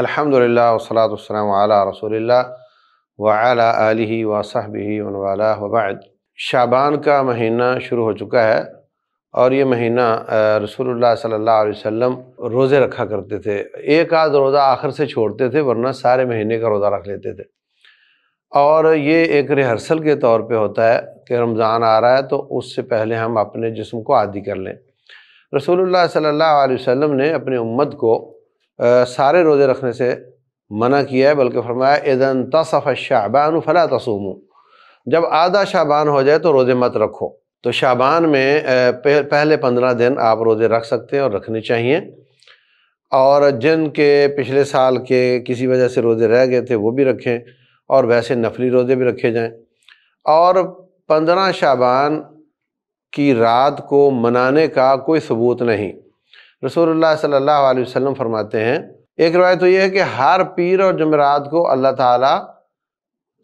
الحمدللہ والصلاۃ والسلام علی رسول اللہ وعلی آلہ وصحبہ ومن والہ وبعد۔ شعبان کا مہینہ شروع ہو چکا ہے اور یہ مہینہ رسول اللہ صلی اللہ علیہ وسلم روزے رکھا کرتے تھے۔ ایک آدھ روزہ آخر سے چھوڑتے تھے، ورنہ سارے مہینے کا روزہ رکھ لیتے تھے، اور یہ ایک ریہرسل کے طور پہ ہوتا ہے کہ رمضان آ رہا ہے تو اس سے پہلے ہم اپنے جسم کو عادی کر لیں۔ رسول اللہ صلی اللہ علیہ وسلم نے اپنی امت کو سارے روزے رکھنے سے منع کیا ہے، بلکہ فرمایا اذا انتصف الشعبان فلا تصوموا، جب آدھا شعبان ہو جائے تو روزے مت رکھو۔ تو شعبان میں پہلے 15 دن آپ روزے رکھ سکتے ہیں اور رکھنے چاہیے، اور جن کے پچھلے سال کے کسی وجہ سے روزے رہ گئے تھے وہ بھی رکھیں، اور ویسے نفلی روزے بھی رکھے جائیں۔ اور 15 شعبان کی رات کو منانے کا کوئی ثبوت نہیں۔ رسول اللہ صلی اللہ علیہ وسلم فرماتے ہیں، ایک روایت تو یہ ہے کہ ہر پیر اور جمعرات کو اللہ تعالیٰ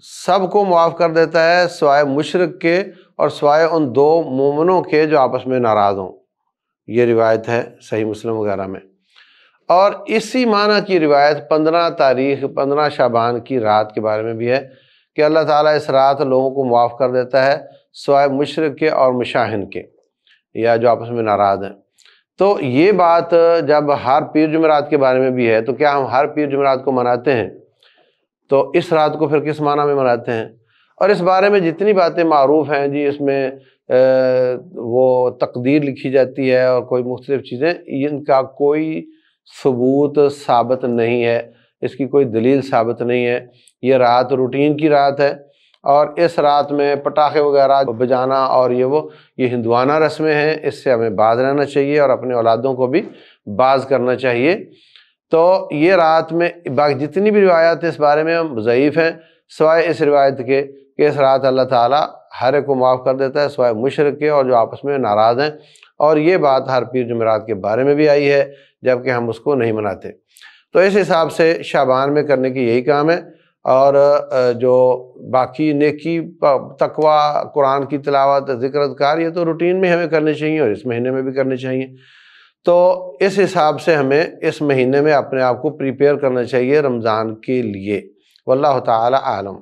سب کو معاف کر دیتا ہے سوائے مشرک کے اور سوائے ان 2 مومنوں کے جو آپس میں ناراض ہوں۔ یہ روایت ہے صحیح مسلم وغیرہ میں۔ اور اسی معنی کی روایت 15 شعبان کی رات کے بارے میں بھی ہے کہ اللہ تعالیٰ اس رات لوگوں کو معاف کر دیتا ہے سوائے مشرک کے اور مشاہن کے، یا جو آپس میں ناراض ہیں۔ تو یہ بات جب ہر پیر جمعرات کے بارے میں بھی ہے تو کیا ہم ہر پیر جمعرات کو مناتے ہیں؟ تو اس رات کو پھر کس معنی میں مناتے ہیں؟ اور اس بارے میں جتنی باتیں معروف ہیں جی، اس میں وہ تقدیر لکھی جاتی ہے اور کوئی مختلف چیزیں، ان کا کوئی ثبوت ثابت نہیں ہے، اس کی کوئی دلیل ثابت نہیں ہے۔ یہ رات روٹین کی رات ہے، اور اس رات میں پٹاخے وغیرہ بجانا اور یہ ہندوانہ رسمیں ہیں، اس سے ہمیں باز رہنا چاہیے اور اپنے اولادوں کو بھی باز کرنا چاہیے۔ تو یہ رات میں جتنی بھی روایات اس بارے میں ضعیف ہیں، سوائے اس روایت کے کہ اس رات اللہ تعالیٰ ہر ایک کو معاف کر دیتا ہے سوائے مشرک کے اور جو آپس میں ناراض ہیں، اور یہ بات ہر پیر جمعرات کے بارے میں بھی آئی ہے جبکہ ہم اس کو نہیں مناتے۔ تو اس حساب سے شعبان میں کرنے کی یہی کام ہے، اور جو باقی نیکی، تقوی، قرآن کی تلاوت، ذکر اذکار، یہ تو روٹین میں ہمیں کرنے چاہیے اور اس مہینے میں بھی کرنے چاہیے۔ تو اس حساب سے ہمیں اس مہینے میں اپنے آپ کو پریپیئر کرنا چاہیے رمضان کے لیے۔ واللہ تعالی عالم۔